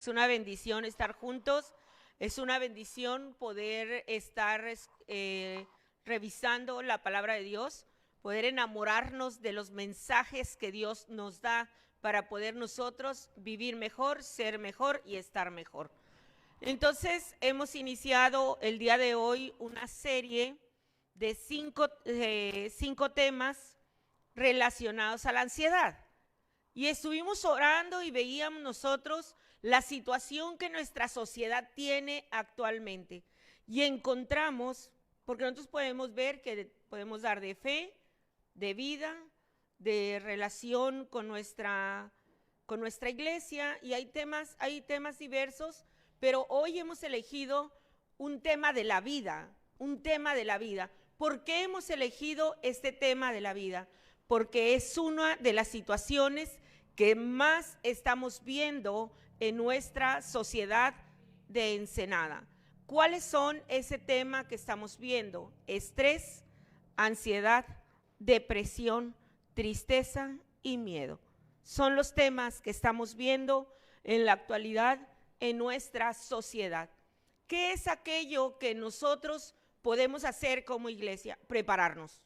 Es una bendición estar juntos, es una bendición poder estar revisando la palabra de Dios, poder enamorarnos de los mensajes que Dios nos da para poder nosotros vivir mejor, ser mejor y estar mejor. Entonces hemos iniciado el día de hoy una serie de cinco temas relacionados a la ansiedad. Y estuvimos orando y veíamos nosotros la situación que nuestra sociedad tiene actualmente. Y encontramos, porque nosotros podemos ver que podemos dar de fe, de vida, de relación con nuestra iglesia, y hay temas diversos, pero hoy hemos elegido un tema de la vida, un tema de la vida. ¿Por qué hemos elegido este tema de la vida? Porque es una de las situaciones que más estamos viendo en nuestra sociedad de Ensenada. ¿Cuáles son ese tema que estamos viendo? Estrés, ansiedad, depresión, tristeza y miedo. Son los temas que estamos viendo en la actualidad en nuestra sociedad. ¿Qué es aquello que nosotros podemos hacer como iglesia? Prepararnos,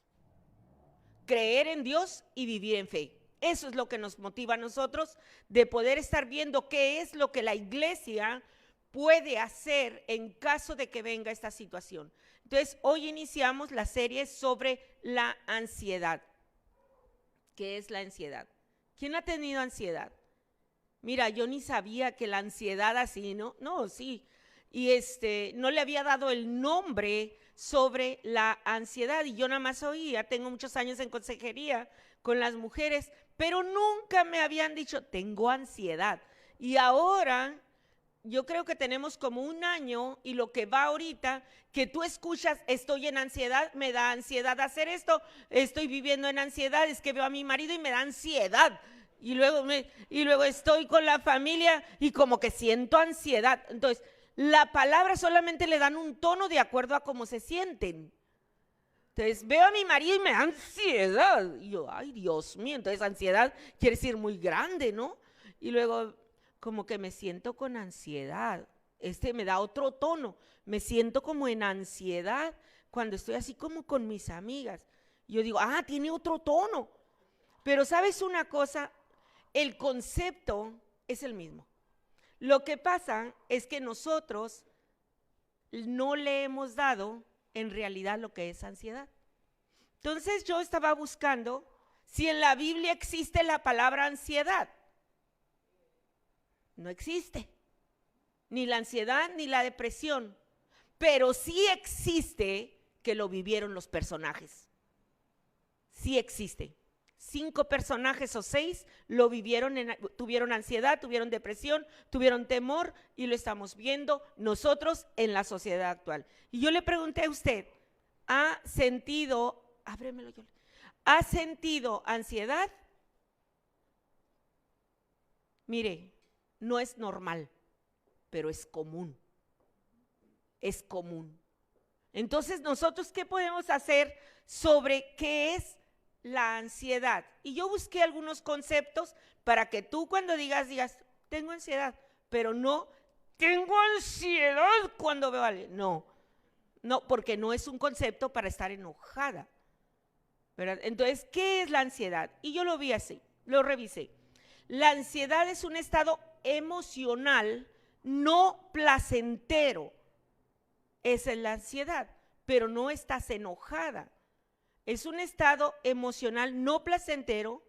creer en Dios y vivir en fe. Eso es lo que nos motiva a nosotros de poder estar viendo qué es lo que la iglesia puede hacer en caso de que venga esta situación. Entonces, hoy iniciamos la serie sobre la ansiedad. ¿Qué es la ansiedad? ¿Quién ha tenido ansiedad? Mira, yo ni sabía que la ansiedad así, ¿no? No, sí. Y no le había dado el nombre sobre la ansiedad, y yo nada más oía, tengo muchos años en consejería con las mujeres, pero nunca me habían dicho, tengo ansiedad. Y ahora, yo creo que tenemos como un año, y lo que va ahorita, que tú escuchas, estoy en ansiedad, me da ansiedad hacer esto, estoy viviendo en ansiedad, es que veo a mi marido y me da ansiedad. Y luego estoy con la familia y como que siento ansiedad. Entonces, la palabra solamente le dan un tono de acuerdo a cómo se sienten. Entonces, veo a mi marido y me da ansiedad. Y yo, ay, Dios mío, entonces ansiedad quiere decir muy grande, ¿no? Y luego, como que me siento con ansiedad. Me da otro tono. Me siento como en ansiedad cuando estoy así como con mis amigas. Yo digo, tiene otro tono. Pero ¿sabes una cosa? El concepto es el mismo. Lo que pasa es que nosotros no le hemos dado en realidad lo que es ansiedad. Entonces yo estaba buscando si en la Biblia existe la palabra ansiedad. No existe. Ni la ansiedad ni la depresión. Pero sí existe que lo vivieron los personajes. Sí existe. 5 personajes o 6 lo vivieron, tuvieron ansiedad, tuvieron depresión, tuvieron temor, y lo estamos viendo nosotros en la sociedad actual. Y yo le pregunté a usted, ¿ha sentido ansiedad? Mire, no es normal, pero es común. Es común. Entonces, ¿nosotros qué podemos hacer sobre qué es la ansiedad? Y yo busqué algunos conceptos para que tú cuando digas, tengo ansiedad, pero no tengo ansiedad cuando veo a alguien. No, porque no es un concepto para estar enojada, ¿verdad? Entonces, ¿qué es la ansiedad? Y yo lo vi así, lo revisé. La ansiedad es un estado emocional no placentero. Esa es la ansiedad, pero no estás enojada. Es un estado emocional no placentero.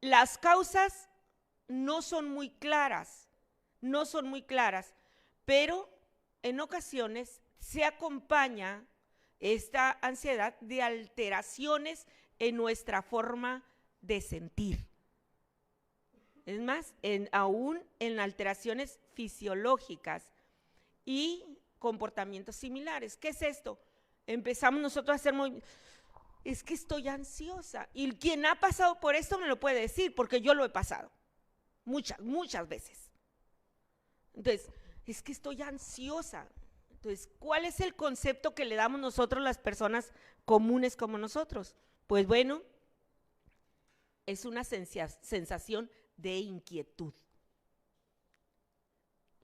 Las causas no son muy claras, pero en ocasiones se acompaña esta ansiedad de alteraciones en nuestra forma de sentir. Es más, aún en alteraciones fisiológicas y comportamientos similares. ¿Qué es esto? Empezamos nosotros a hacer es que estoy ansiosa. Y quien ha pasado por esto me lo puede decir, porque yo lo he pasado muchas veces. Entonces, es que estoy ansiosa. Entonces, ¿cuál es el concepto que le damos nosotros las personas comunes como nosotros? Pues bueno, es una sensación de inquietud.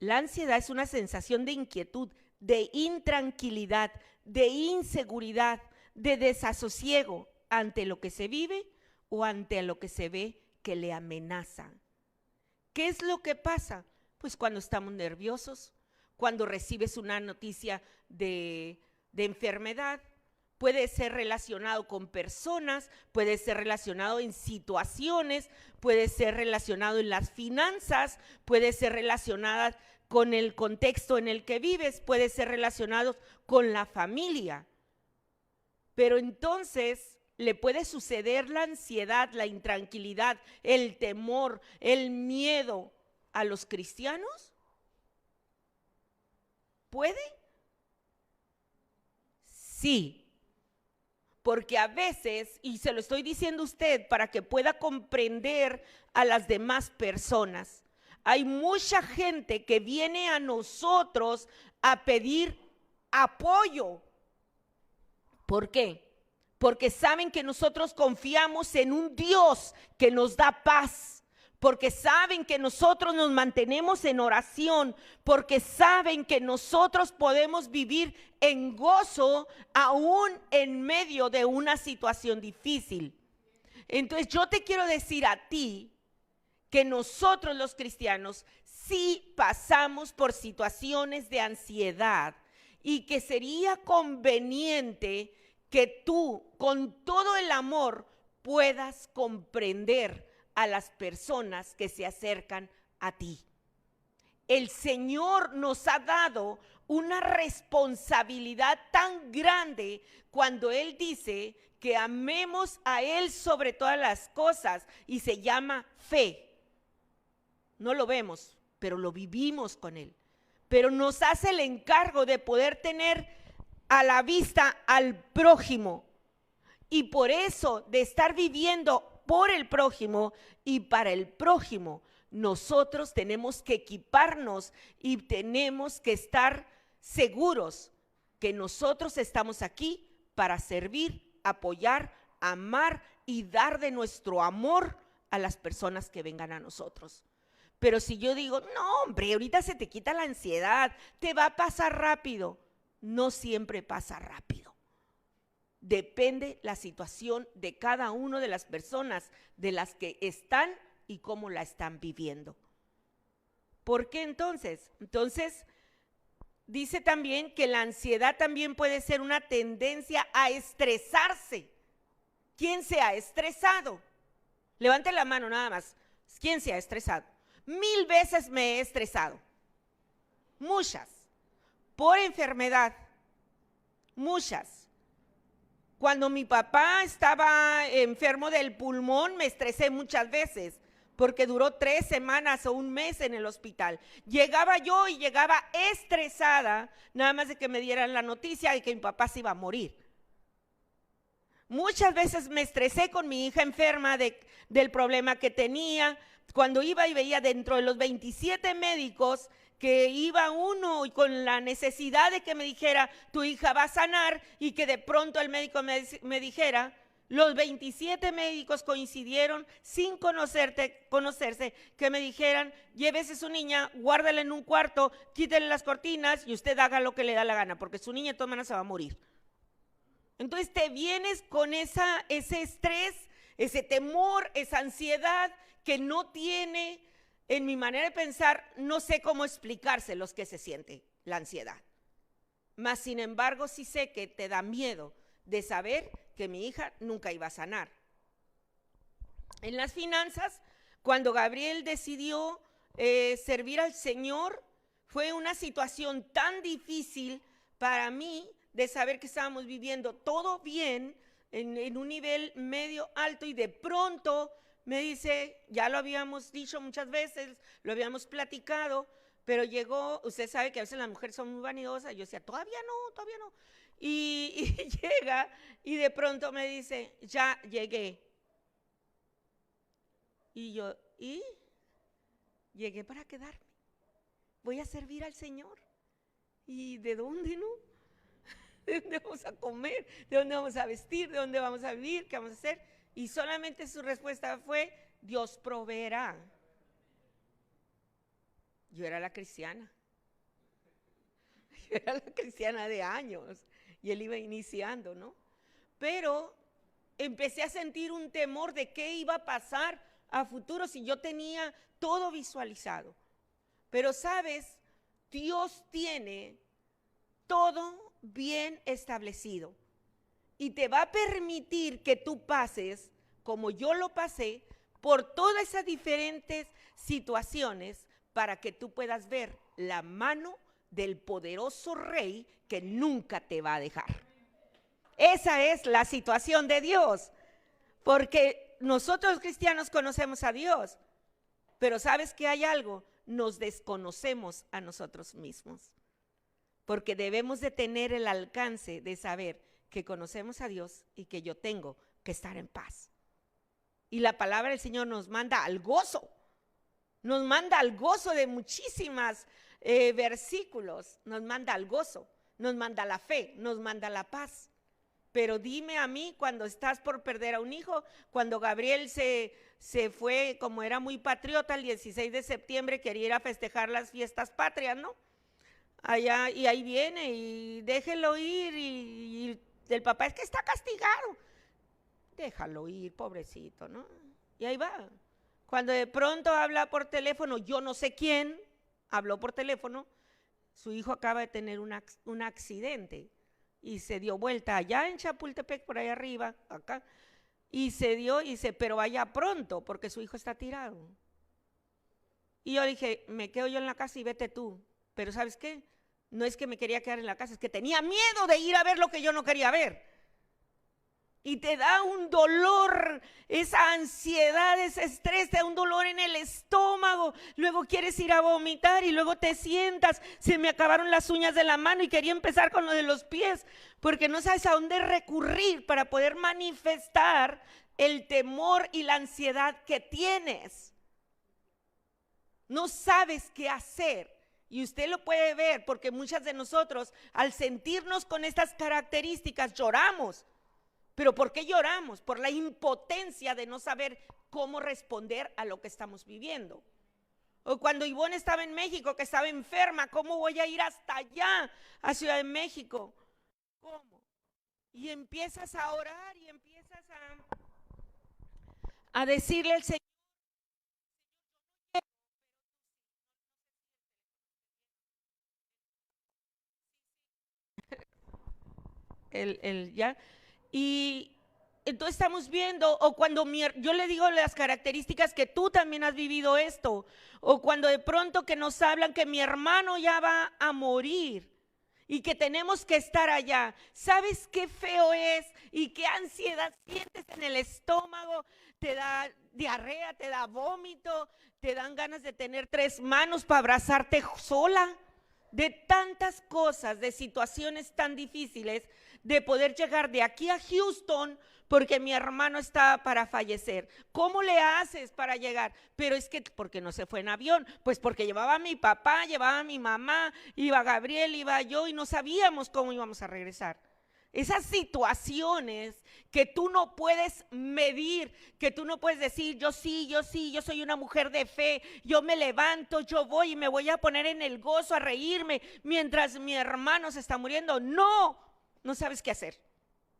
La ansiedad es una sensación de inquietud, de intranquilidad, de inseguridad, de desasosiego ante lo que se vive o ante lo que se ve que le amenaza. ¿Qué es lo que pasa? Pues cuando estamos nerviosos, cuando recibes una noticia de enfermedad, puede ser relacionado con personas, puede ser relacionado en situaciones, puede ser relacionado en las finanzas, puede ser relacionada con el contexto en el que vives, puede ser relacionado con la familia. Pero entonces le puede suceder la ansiedad, la intranquilidad, el temor, el miedo a los cristianos. ¿Puede? Sí. Porque a veces, y se lo estoy diciendo a usted para que pueda comprender a las demás personas, hay mucha gente que viene a nosotros a pedir apoyo. ¿Por qué? Porque saben que nosotros confiamos en un Dios que nos da paz, porque saben que nosotros nos mantenemos en oración, porque saben que nosotros podemos vivir en gozo aún en medio de una situación difícil. Entonces yo te quiero decir a ti que nosotros los cristianos sí pasamos por situaciones de ansiedad y que sería conveniente que tú con todo el amor puedas comprender a las personas que se acercan a ti. El Señor nos ha dado una responsabilidad tan grande cuando Él dice que amemos a Él sobre todas las cosas y se llama fe. No lo vemos, pero lo vivimos con Él. Pero nos hace el encargo de poder tener a la vista al prójimo. Y por eso, de estar viviendo por el prójimo y para el prójimo, nosotros tenemos que equiparnos y tenemos que estar seguros que nosotros estamos aquí para servir, apoyar, amar y dar de nuestro amor a las personas que vengan a nosotros. Pero si yo digo, no hombre, ahorita se te quita la ansiedad, te va a pasar rápido. No siempre pasa rápido. Depende la situación de cada una de las personas de las que están y cómo la están viviendo. ¿Por qué entonces? Entonces, dice también que la ansiedad también puede ser una tendencia a estresarse. ¿Quién se ha estresado? Levante la mano nada más. ¿Quién se ha estresado? 1000 veces me he estresado. Muchas. Por enfermedad. Muchas. Cuando mi papá estaba enfermo del pulmón, me estresé muchas veces, porque duró 3 semanas o un mes en el hospital. Llegaba yo y llegaba estresada, nada más de que me dieran la noticia de que mi papá se iba a morir. Muchas veces me estresé con mi hija enferma del problema que tenía. Cuando iba y veía dentro de los 27 médicos que iba uno y con la necesidad de que me dijera, tu hija va a sanar, y que de pronto el médico me dijera, los 27 médicos coincidieron sin conocerse, que me dijeran, llévese su niña, guárdala en un cuarto, quítele las cortinas y usted haga lo que le da la gana, porque su niña de todas maneras se va a morir. Entonces te vienes con ese estrés, ese temor, esa ansiedad que no tiene, en mi manera de pensar, no sé cómo explicárselos los que se siente la ansiedad. Mas sin embargo sí sé que te da miedo de saber que mi hija nunca iba a sanar. En las finanzas, cuando Gabriel decidió servir al Señor, fue una situación tan difícil para mí de saber que estábamos viviendo todo bien en un nivel medio alto y de pronto me dice, ya lo habíamos dicho muchas veces, lo habíamos platicado, pero llegó, usted sabe que a veces las mujeres son muy vanidosas, yo decía, todavía no. Y llega y de pronto me dice, ya llegué. Y yo, ¿y? Llegué para quedarme. Voy a servir al Señor. ¿Y de dónde no? ¿De dónde vamos a comer? ¿De dónde vamos a vestir? ¿De dónde vamos a vivir? ¿Qué vamos a hacer? Y solamente su respuesta fue, Dios proveerá. Yo era la cristiana. Yo era la cristiana de años y él iba iniciando, ¿no? Pero empecé a sentir un temor de qué iba a pasar a futuro si yo tenía todo visualizado. Pero sabes, Dios tiene todo bien establecido y te va a permitir que tú pases, como yo lo pasé, por todas esas diferentes situaciones para que tú puedas ver la mano del poderoso Rey que nunca te va a dejar. Esa es la situación de Dios, porque nosotros los cristianos conocemos a Dios, pero ¿sabes que hay algo? Nos desconocemos a nosotros mismos, porque debemos de tener el alcance de saber que conocemos a Dios y que yo tengo que estar en paz. Y la palabra del Señor nos manda al gozo, de muchísimas versículos, nos manda al gozo, nos manda la fe, nos manda la paz. Pero dime a mí, cuando estás por perder a un hijo, cuando Gabriel se fue, como era muy patriota, el 16 de septiembre quería ir a festejar las fiestas patrias, ¿no? Allá, y ahí viene, y déjelo ir, y el papá es que está castigado. Déjalo ir, pobrecito, ¿no? Y ahí va. Cuando de pronto habla por teléfono, yo no sé quién habló por teléfono, su hijo acaba de tener un accidente y se dio vuelta allá en Chapultepec, por ahí arriba, acá, y se dio y dice, pero vaya pronto porque su hijo está tirado. Y yo dije, me quedo yo en la casa y vete tú. Pero ¿sabes qué? No es que me quería quedar en la casa, es que tenía miedo de ir a ver lo que yo no quería ver. Y te da un dolor, esa ansiedad, ese estrés, te da un dolor en el estómago. Luego quieres ir a vomitar y luego te sientas. Se me acabaron las uñas de la mano y quería empezar con lo de los pies, porque no sabes a dónde recurrir para poder manifestar el temor y la ansiedad que tienes. No sabes qué hacer. Y usted lo puede ver porque muchas de nosotros, al sentirnos con estas características, lloramos. ¿Pero por qué lloramos? Por la impotencia de no saber cómo responder a lo que estamos viviendo. O cuando Ivonne estaba en México, que estaba enferma, ¿cómo voy a ir hasta allá, a Ciudad de México? ¿Cómo? Y empiezas a orar y empiezas a decirle al Señor. Ya. Y entonces estamos viendo, o cuando yo le digo las características que tú también has vivido esto, o cuando de pronto que nos hablan que mi hermano ya va a morir y que tenemos que estar allá. ¿Sabes qué feo es y qué ansiedad sientes en el estómago? Te da diarrea, te da vómito, te dan ganas de tener 3 manos para abrazarte sola. De tantas cosas, de situaciones tan difíciles, de poder llegar de aquí a Houston porque mi hermano está para fallecer. ¿Cómo le haces para llegar? Pero es que, ¿porque no se fue en avión? Pues porque llevaba a mi papá, llevaba a mi mamá, iba Gabriel, iba yo y no sabíamos cómo íbamos a regresar. Esas situaciones que tú no puedes medir, que tú no puedes decir, yo sí, yo soy una mujer de fe, yo me levanto, yo voy y me voy a poner en el gozo, a reírme mientras mi hermano se está muriendo. No sabes qué hacer,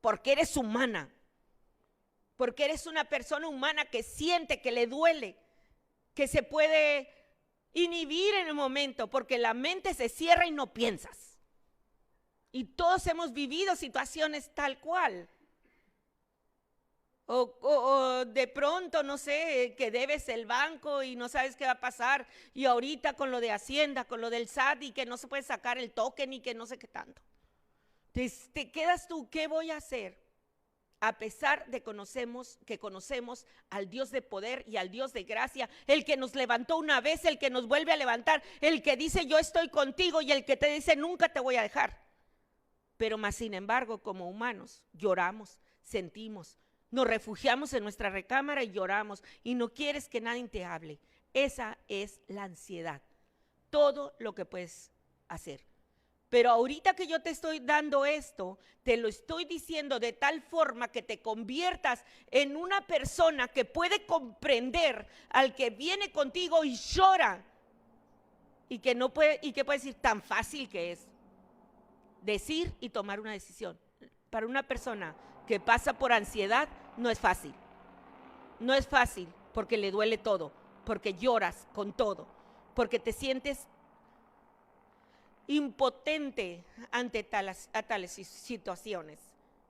porque eres humana, porque eres una persona humana que siente, que le duele, que se puede inhibir en el momento, porque la mente se cierra y no piensas. Y todos hemos vivido situaciones tal cual. O de pronto, no sé, que debes el banco y no sabes qué va a pasar. Y ahorita con lo de Hacienda, con lo del SAT y que no se puede sacar el token y que no sé qué tanto. Te quedas tú, ¿qué voy a hacer? A pesar de que conocemos al Dios de poder y al Dios de gracia, el que nos levantó una vez, el que nos vuelve a levantar, el que dice yo estoy contigo y el que te dice nunca te voy a dejar. Pero más sin embargo, como humanos, lloramos, sentimos, nos refugiamos en nuestra recámara y lloramos y no quieres que nadie te hable. Esa es la ansiedad, todo lo que puedes hacer. Pero ahorita que yo te estoy dando esto, te lo estoy diciendo de tal forma que te conviertas en una persona que puede comprender al que viene contigo y llora. y que no puede, y que puede decir tan fácil que es decir y tomar una decisión. Para una persona que pasa por ansiedad no es fácil. No es fácil porque le duele todo, porque lloras con todo, porque te sientes impotente ante tales situaciones.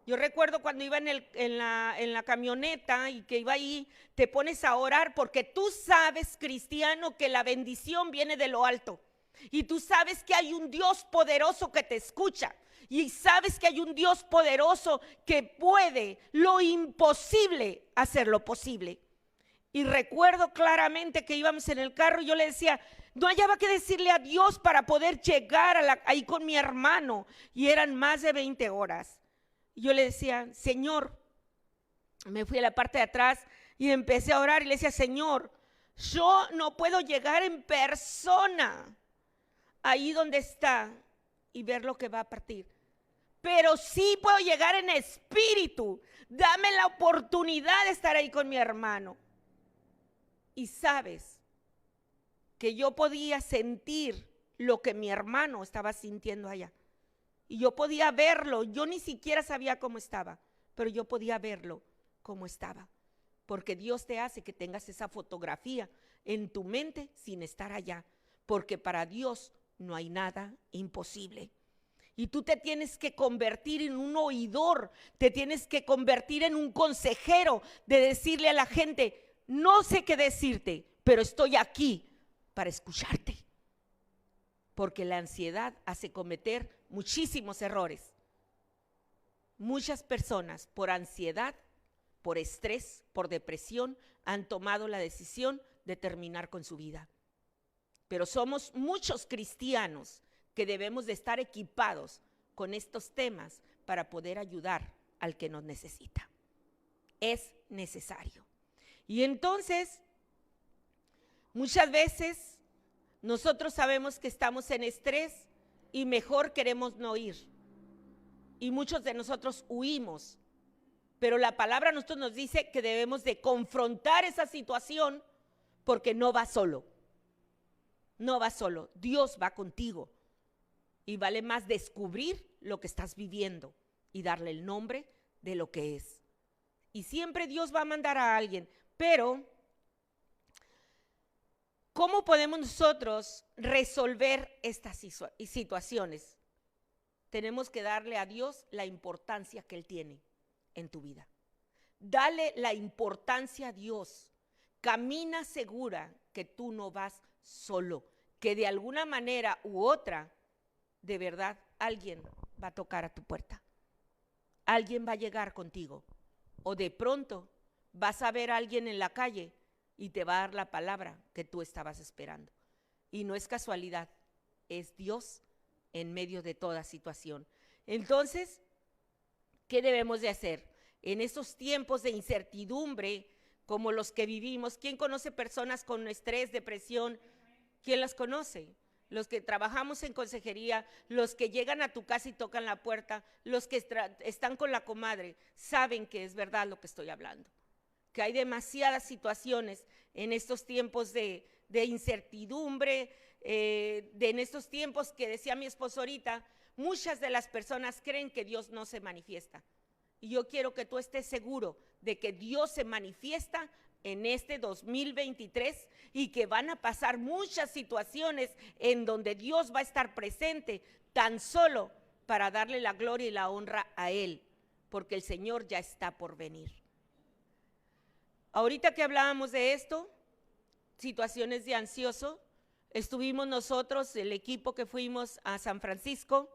Yo recuerdo cuando iba en la camioneta y que iba ahí, te pones a orar porque tú sabes, cristiano, que la bendición viene de lo alto. Y tú sabes que hay un Dios poderoso que te escucha. Y sabes que hay un Dios poderoso que puede lo imposible hacer lo posible. Y recuerdo claramente que íbamos en el carro y yo le decía, no hallaba que decirle a Dios para poder llegar ahí con mi hermano. Y eran más de 20 horas. Y yo le decía, Señor, me fui a la parte de atrás y empecé a orar y le decía, Señor, yo no puedo llegar en persona ahí donde está y ver lo que va a partir. Pero sí puedo llegar en espíritu. Dame la oportunidad de estar ahí con mi hermano. Y sabes que yo podía sentir lo que mi hermano estaba sintiendo allá. Y yo podía verlo. Yo ni siquiera sabía cómo estaba, pero yo podía verlo como estaba. Porque Dios te hace que tengas esa fotografía en tu mente sin estar allá. Porque para Dios no hay nada imposible. Y tú te tienes que convertir en un oidor, te tienes que convertir en un consejero de decirle a la gente, no sé qué decirte, pero estoy aquí para escucharte. Porque la ansiedad hace cometer muchísimos errores. Muchas personas por ansiedad, por estrés, por depresión, han tomado la decisión de terminar con su vida. Pero somos muchos cristianos que debemos de estar equipados con estos temas para poder ayudar al que nos necesita. Es necesario. Y entonces, muchas veces nosotros sabemos que estamos en estrés y mejor queremos no ir. Y muchos de nosotros huimos. Pero la palabra a nosotros nos dice que debemos de confrontar esa situación porque no va solo. No va solo, Dios va contigo. Y vale más descubrir lo que estás viviendo y darle el nombre de lo que es. Y siempre Dios va a mandar a alguien, pero ¿cómo podemos nosotros resolver estas situaciones? Tenemos que darle a Dios la importancia que Él tiene en tu vida. Dale la importancia a Dios. Camina segura que tú no vas solo, que de alguna manera u otra, de verdad, alguien va a tocar a tu puerta. Alguien va a llegar contigo. O de pronto vas a ver a alguien en la calle y te va a dar la palabra que tú estabas esperando. Y no es casualidad, es Dios en medio de toda situación. Entonces, ¿qué debemos de hacer? En estos tiempos de incertidumbre, como los que vivimos, ¿quién conoce personas con estrés, depresión? ¿Quién las conoce? Los que trabajamos en consejería, los que llegan a tu casa y tocan la puerta, los que están con la comadre, saben que es verdad lo que estoy hablando. Que hay demasiadas situaciones en estos tiempos de incertidumbre, en estos tiempos que decía mi esposo ahorita, muchas de las personas creen que Dios no se manifiesta. Y yo quiero que tú estés seguro de que Dios se manifiesta en este 2023 y que van a pasar muchas situaciones en donde Dios va a estar presente tan solo para darle la gloria y la honra a Él, porque el Señor ya está por venir. Ahorita que hablábamos de esto, situaciones de ansioso, estuvimos nosotros, el equipo que fuimos a San Francisco,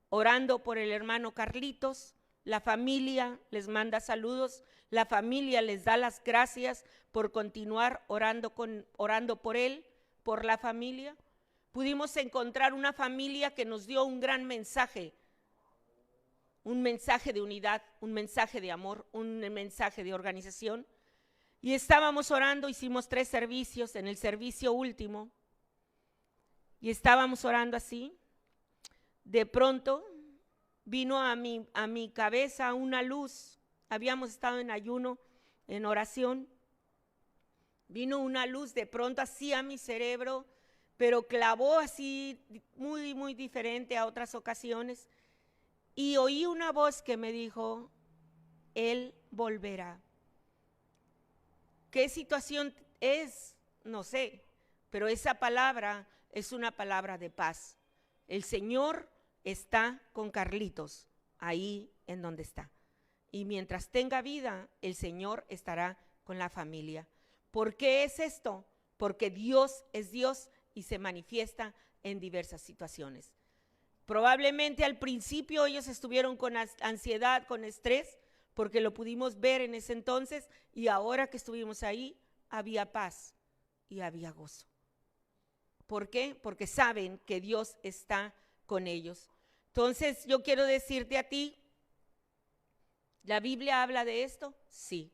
orando por el hermano Carlitos. La familia les manda saludos, la familia les da las gracias por continuar orando por él, por la familia. Pudimos encontrar una familia que nos dio un gran mensaje, un mensaje de unidad, un mensaje de amor, un mensaje de organización. Y estábamos orando, hicimos 3 servicios, en el servicio último, y estábamos orando así. De pronto vino a mi cabeza una luz. Habíamos estado en ayuno, en oración. Vino una luz de pronto así a mi cerebro. pero clavó así muy, muy diferente a otras ocasiones. Y oí una voz que me dijo, Él volverá. ¿Qué situación es? No sé, pero esa palabra es una palabra de paz. El Señor está con Carlitos, ahí en donde está. Y mientras tenga vida, el Señor estará con la familia. ¿Por qué es esto? Porque Dios es Dios y se manifiesta en diversas situaciones. Probablemente al principio ellos estuvieron con ansiedad, con estrés, porque lo pudimos ver en ese entonces, y ahora que estuvimos ahí, había paz y había gozo. ¿Por qué? Porque saben que Dios está con ellos. Entonces yo quiero decirte a ti, ¿la Biblia habla de esto? Sí.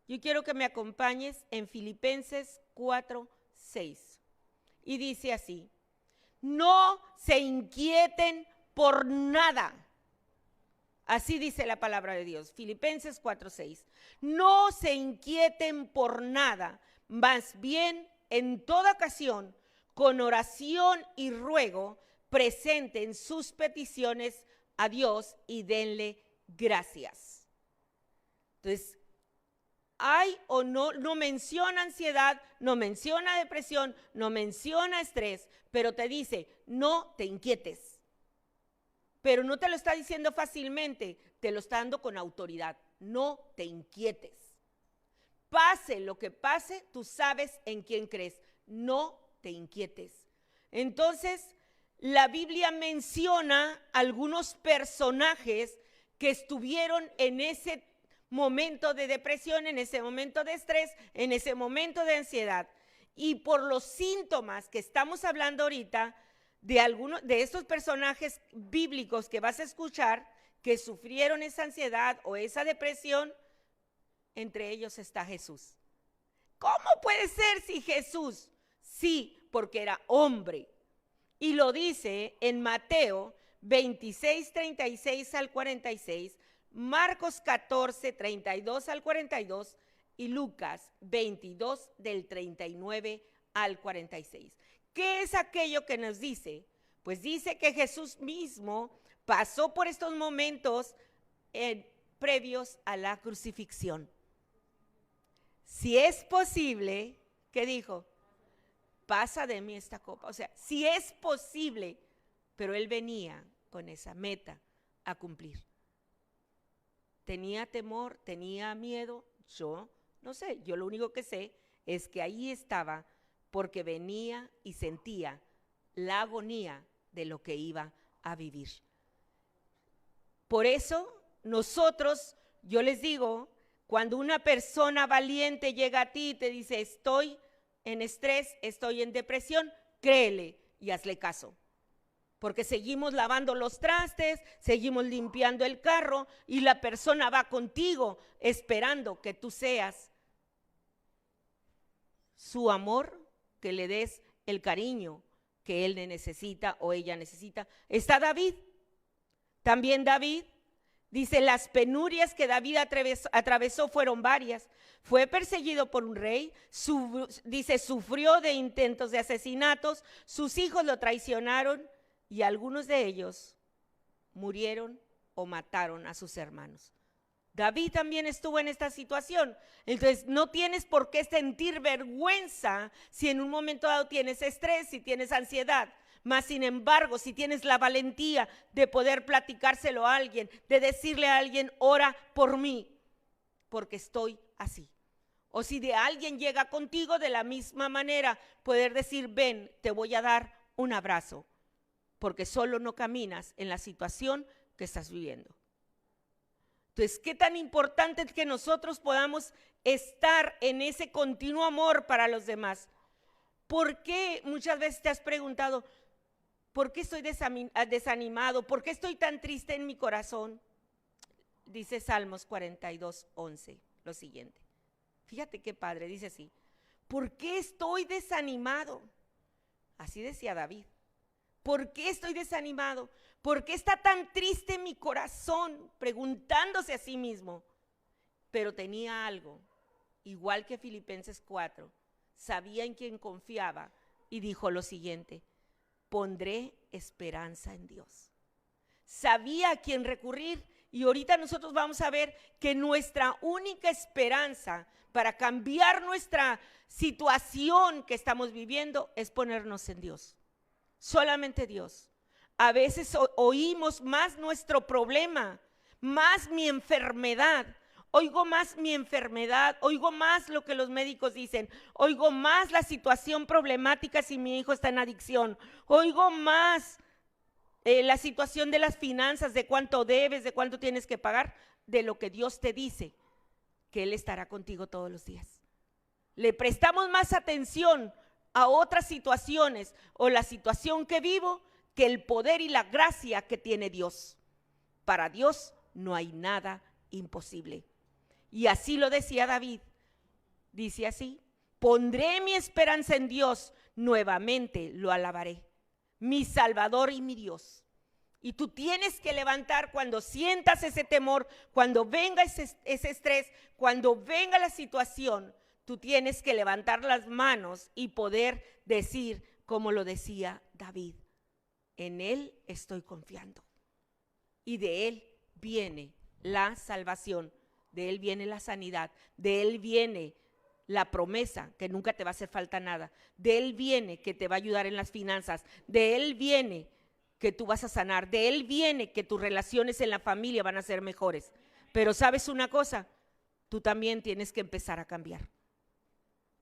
Yo quiero que me acompañes en Filipenses 4:6. Y dice así, no se inquieten por nada. Así dice la palabra de Dios, Filipenses 4:6. No se inquieten por nada, más bien en toda ocasión, con oración y ruego, presenten sus peticiones a Dios y denle gracias. Entonces, hay o no menciona ansiedad, no menciona depresión, no menciona estrés, pero te dice, no te inquietes. Pero no te lo está diciendo fácilmente, te lo está dando con autoridad. No te inquietes. Pase lo que pase, tú sabes en quién crees. No te inquietes. Entonces, la Biblia menciona algunos personajes que estuvieron en ese momento de depresión, en ese momento de estrés, en ese momento de ansiedad. Y por los síntomas que estamos hablando ahorita, de algunos de estos personajes bíblicos que vas a escuchar, que sufrieron esa ansiedad o esa depresión, entre ellos está Jesús. ¿Cómo puede ser si Jesús? Sí, porque era hombre. Y lo dice en Mateo 26, 36 al 46, Marcos 14, 32 al 42 y Lucas 22 del 39 al 46. ¿Qué es aquello que nos dice? Pues dice que Jesús mismo pasó por estos momentos previos a la crucifixión. Si es posible, ¿qué dijo? Pasa de mí esta copa. O sea, si es posible, pero él venía con esa meta a cumplir. Tenía temor, tenía miedo, yo no sé, yo lo único que sé es que ahí estaba porque venía y sentía la agonía de lo que iba a vivir. Por eso nosotros, yo les digo, cuando una persona valiente llega a ti y te dice estoy en estrés, estoy en depresión, créele y hazle caso. Porque seguimos lavando los trastes, seguimos limpiando el carro y la persona va contigo esperando que tú seas su amor, que le des el cariño que él necesita o ella necesita. Está David. También David dice, las penurias que David atravesó fueron varias. Fue perseguido por un rey, dice, sufrió de intentos de asesinatos, sus hijos lo traicionaron y algunos de ellos murieron o mataron a sus hermanos. David también estuvo en esta situación. Entonces, no tienes por qué sentir vergüenza si en un momento dado tienes estrés, si tienes ansiedad. Mas, sin embargo, si tienes la valentía de poder platicárselo a alguien, de decirle a alguien, ora por mí, porque estoy así. O si de alguien llega contigo de la misma manera, poder decir, ven, te voy a dar un abrazo, porque solo no caminas en la situación que estás viviendo. Entonces, ¿qué tan importante es que nosotros podamos estar en ese continuo amor para los demás? ¿Por qué muchas veces te has preguntado, ¿por qué estoy desanimado? ¿Por qué estoy tan triste en mi corazón? Dice Salmos 42:11, lo siguiente. Fíjate qué padre, dice así, ¿por qué estoy desanimado? Así decía David. ¿Por qué estoy desanimado? ¿Por qué está tan triste mi corazón? Preguntándose a sí mismo. Pero tenía algo, igual que Filipenses 4, sabía en quién confiaba y dijo lo siguiente: pondré esperanza en Dios. Sabía a quién recurrir, y ahorita nosotros vamos a ver que nuestra única esperanza para cambiar nuestra situación que estamos viviendo es ponernos en Dios. Solamente Dios. A veces oímos más nuestro problema, más mi enfermedad. Oigo más mi enfermedad, oigo más lo que los médicos dicen, oigo más la situación problemática si mi hijo está en adicción, oigo más la situación de las finanzas, de cuánto debes, de cuánto tienes que pagar, de lo que Dios te dice, que Él estará contigo todos los días. Le prestamos más atención a otras situaciones o la situación que vivo que el poder y la gracia que tiene Dios. Para Dios no hay nada imposible. Y así lo decía David. Dice así: pondré mi esperanza en Dios, nuevamente lo alabaré, mi Salvador y mi Dios. Y tú tienes que levantar cuando sientas ese temor, cuando venga ese estrés, cuando venga la situación, tú tienes que levantar las manos y poder decir como lo decía David: en Él estoy confiando. Y de Él viene la salvación, de Él viene la sanidad, de Él viene la promesa que nunca te va a hacer falta nada, de Él viene que te va a ayudar en las finanzas, de Él viene que tú vas a sanar, de Él viene que tus relaciones en la familia van a ser mejores. Pero ¿sabes una cosa? Tú también tienes que empezar a cambiar.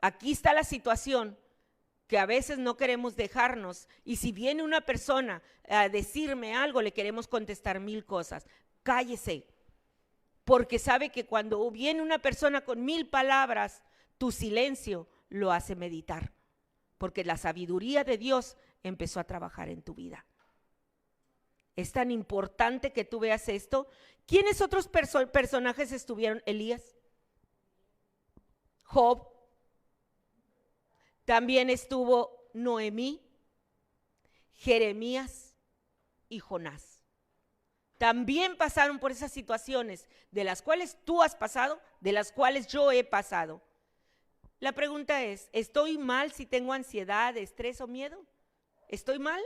Aquí está la situación que a veces no queremos dejarnos, y si viene una persona a decirme algo, le queremos contestar 1000 cosas. Cállese, porque sabe que cuando viene una persona con 1000 palabras, tu silencio lo hace meditar, porque la sabiduría de Dios empezó a trabajar en tu vida. Es tan importante que tú veas esto. ¿Quiénes otros personajes estuvieron? Elías, Job, también estuvo Noemí, Jeremías y Jonás. También pasaron por esas situaciones de las cuales tú has pasado, de las cuales yo he pasado. La pregunta es: ¿estoy mal si tengo ansiedad, estrés o miedo? ¿Estoy mal?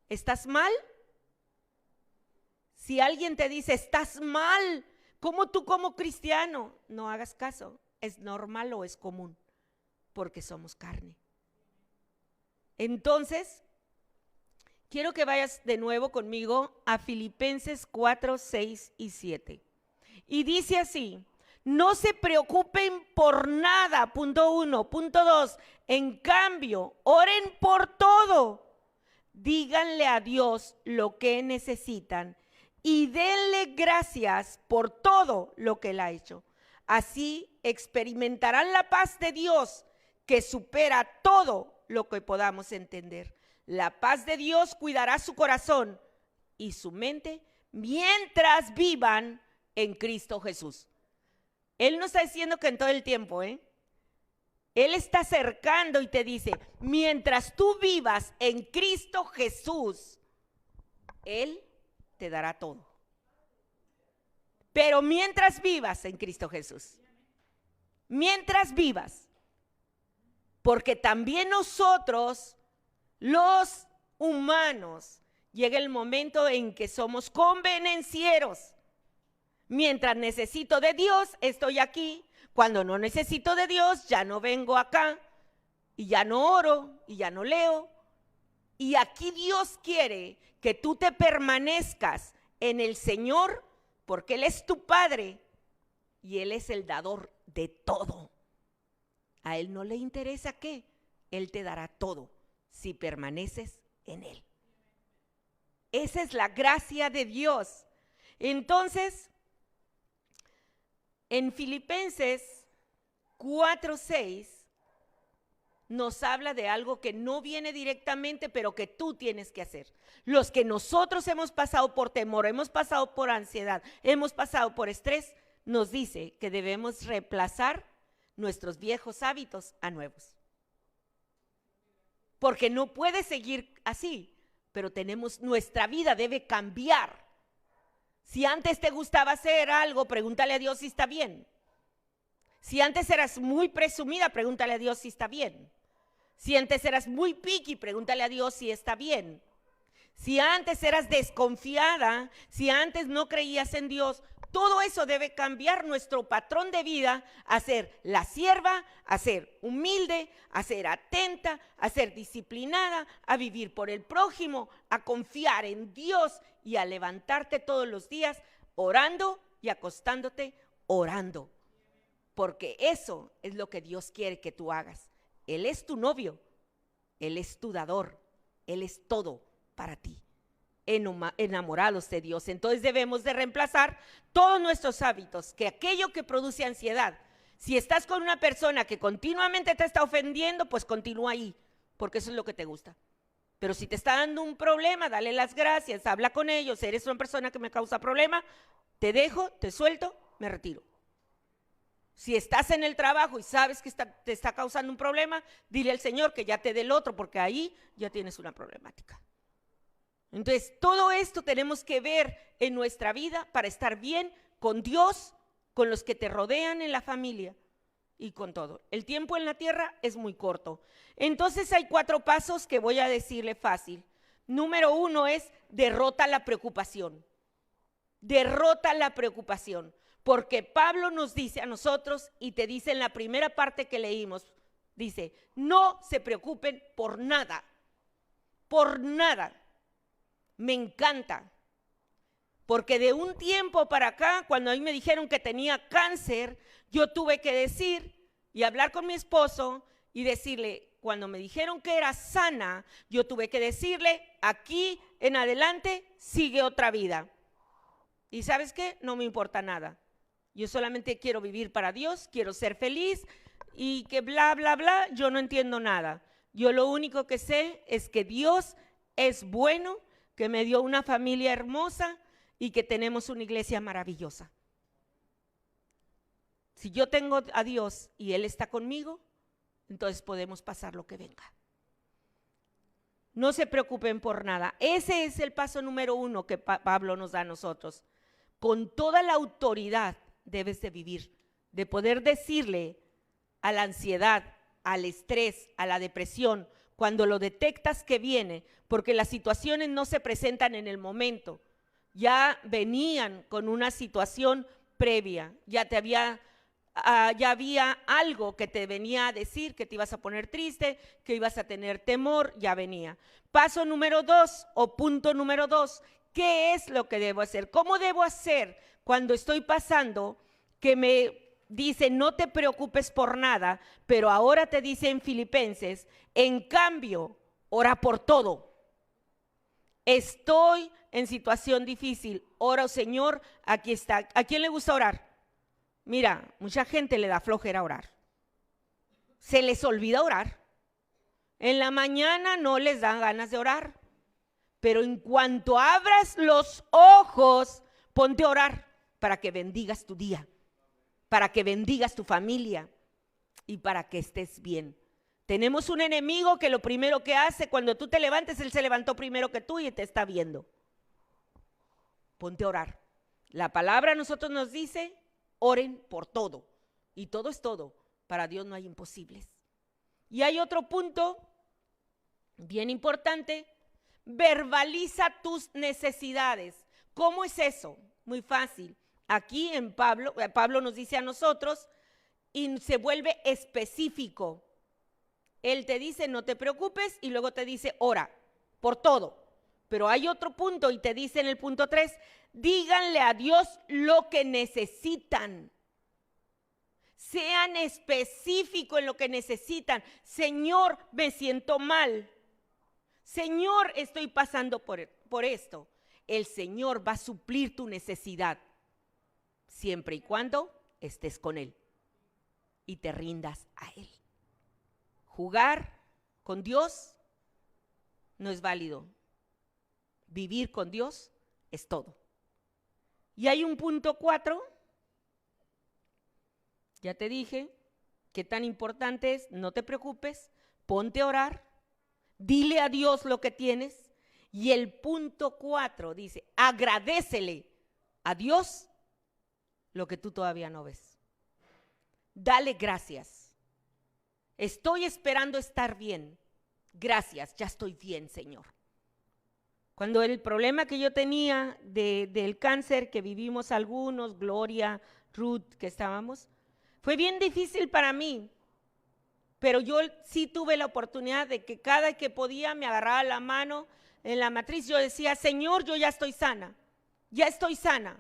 ¿Estás mal? Si alguien te dice estás mal, ¿cómo tú como cristiano? No hagas caso, es normal o es común, porque somos carne. Entonces, quiero que vayas de nuevo conmigo a Filipenses 4, 6 y 7. Y dice así: no se preocupen por nada, punto 1. Punto 2, en cambio, oren por todo. Díganle a Dios lo que necesitan y denle gracias por todo lo que Él ha hecho. Así experimentarán la paz de Dios, que supera todo lo que podamos entender. La paz de Dios cuidará su corazón y su mente mientras vivan en Cristo Jesús. Él no está diciendo que en todo el tiempo, Él está acercando y te dice: mientras tú vivas en Cristo Jesús, Él te dará todo. Pero mientras vivas en Cristo Jesús, mientras vivas, porque también nosotros, los humanos, llega el momento en que somos convenencieros. Mientras necesito de Dios, estoy aquí. Cuando no necesito de Dios, ya no vengo acá, y ya no oro, y ya no leo. Y aquí Dios quiere que tú te permanezcas en el Señor, porque Él es tu Padre y Él es el dador de todo. A Él no le interesa qué, Él te dará todo si permaneces en Él. Esa es la gracia de Dios. Entonces, en Filipenses 4:6 nos habla de algo que no viene directamente, pero que tú tienes que hacer. Los que nosotros hemos pasado por temor, hemos pasado por ansiedad, hemos pasado por estrés, nos dice que debemos reemplazar nuestros viejos hábitos a nuevos. Porque no puede seguir así, pero nuestra vida debe cambiar. Si antes te gustaba hacer algo, pregúntale a Dios si está bien. Si antes eras muy presumida, pregúntale a Dios si está bien. Si antes eras muy picky, pregúntale a Dios si está bien. Si antes eras desconfiada, si antes no creías en Dios, todo eso debe cambiar nuestro patrón de vida a ser la sierva, a ser humilde, a ser atenta, a ser disciplinada, a vivir por el prójimo, a confiar en Dios y a levantarte todos los días orando y acostándote orando. Porque eso es lo que Dios quiere que tú hagas. Él es tu novio, Él es tu dador, Él es todo para ti, enamorados de Dios. Entonces debemos de reemplazar todos nuestros hábitos, que aquello que produce ansiedad, si estás con una persona que continuamente te está ofendiendo, pues continúa ahí, porque eso es lo que te gusta. Pero si te está dando un problema, dale las gracias, habla con ellos, eres una persona que me causa problema, te dejo, te suelto, me retiro. Si estás en el trabajo y sabes que te está causando un problema, dile al Señor que ya te dé el otro, porque ahí ya tienes una problemática. Entonces, todo esto tenemos que ver en nuestra vida para estar bien con Dios, con los que te rodean en la familia y con todo. El tiempo en la tierra es muy corto. Entonces, hay 4 pasos que voy a decirle fácil. Número 1 es derrota la preocupación. Derrota la preocupación. Porque Pablo nos dice a nosotros, y te dice en la primera parte que leímos, dice, no se preocupen por nada, por nada. Me encanta, porque de un tiempo para acá, cuando a mí me dijeron que tenía cáncer, yo tuve que decir y hablar con mi esposo y decirle, cuando me dijeron que era sana, yo tuve que decirle, aquí en adelante sigue otra vida. Y ¿sabes qué? No me importa nada. Yo solamente quiero vivir para Dios, quiero ser feliz y que bla, bla, bla, yo no entiendo nada. Yo lo único que sé es que Dios es bueno, que me dio una familia hermosa y que tenemos una iglesia maravillosa. Si yo tengo a Dios y Él está conmigo, entonces podemos pasar lo que venga. No se preocupen por nada. Ese es el paso número 1 que Pablo nos da a nosotros. Con toda la autoridad debes de vivir, de poder decirle a la ansiedad, al estrés, a la depresión, cuando lo detectas que viene, porque las situaciones no se presentan en el momento, ya venían con una situación previa, ya había algo que te venía a decir que te ibas a poner triste, que ibas a tener temor, ya venía. Paso número 2 o punto número 2, ¿qué es lo que debo hacer? ¿Cómo debo hacer cuando estoy pasando que me dice no te preocupes por nada, pero ahora te dice en Filipenses, en cambio, ora por todo? Estoy en situación difícil, ora, Señor, aquí está. ¿A quién le gusta orar? Mira, mucha gente le da flojera orar. Se les olvida orar. En la mañana no les dan ganas de orar. Pero en cuanto abras los ojos, ponte a orar para que bendigas tu día, para que bendigas tu familia y para que estés bien. Tenemos un enemigo que lo primero que hace cuando tú te levantes, él se levantó primero que tú y te está viendo. Ponte a orar. La palabra a nosotros nos dice, oren por todo. Y todo es todo. Para Dios no hay imposibles. Y hay otro punto bien importante. Verbaliza tus necesidades. ¿Cómo es eso? Muy fácil. Aquí en Pablo nos dice a nosotros y se vuelve específico. Él te dice no te preocupes y luego te dice ora por todo. Pero hay otro punto y te dice en el punto 3, díganle a Dios lo que necesitan. Sean específicos en lo que necesitan. Señor, me siento mal. Señor, estoy pasando por esto. El Señor va a suplir tu necesidad siempre y cuando estés con Él y te rindas a Él. Jugar con Dios no es válido. Vivir con Dios es todo. Y hay un punto 4. Ya te dije qué tan importante es, no te preocupes, ponte a orar, dile a Dios lo que tienes. Y el punto 4 dice, agradécele a Dios lo que tú todavía no ves. Dale gracias. Estoy esperando estar bien. Gracias, ya estoy bien, Señor. Cuando el problema que yo tenía del cáncer, que vivimos algunos, Gloria, Ruth, que estábamos, fue bien difícil para mí, pero yo sí tuve la oportunidad de que cada que podía me agarraba la mano en la matriz, yo decía, Señor, yo ya estoy sana, ya estoy sana,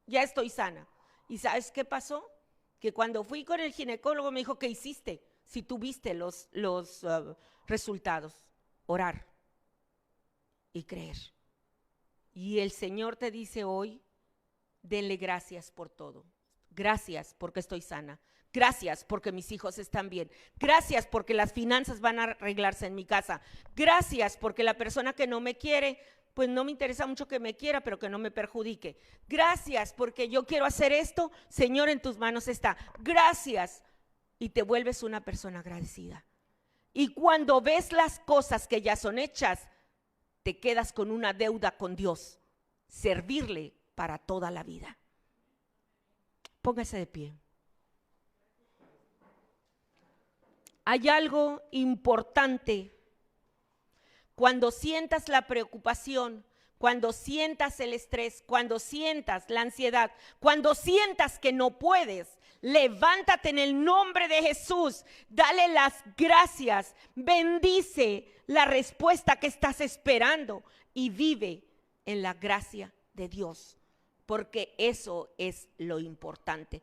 ya estoy sana. ¿Y sabes qué pasó? Que cuando fui con el ginecólogo me dijo, ¿qué hiciste? Si tuviste los resultados, orar y creer. Y el Señor te dice hoy, denle gracias por todo. Gracias porque estoy sana. Gracias porque mis hijos están bien. Gracias porque las finanzas van a arreglarse en mi casa. Gracias porque la persona que no me quiere, pues no me interesa mucho que me quiera, pero que no me perjudique. Gracias porque yo quiero hacer esto. Señor, en tus manos está. Gracias. Y te vuelves una persona agradecida. Y cuando ves las cosas que ya son hechas, te quedas con una deuda con Dios. Servirle para toda la vida. Póngase de pie. Hay algo importante. Cuando sientas la preocupación, cuando sientas el estrés, cuando sientas la ansiedad, cuando sientas que no puedes, levántate en el nombre de Jesús, dale las gracias, bendice la respuesta que estás esperando y vive en la gracia de Dios, porque eso es lo importante.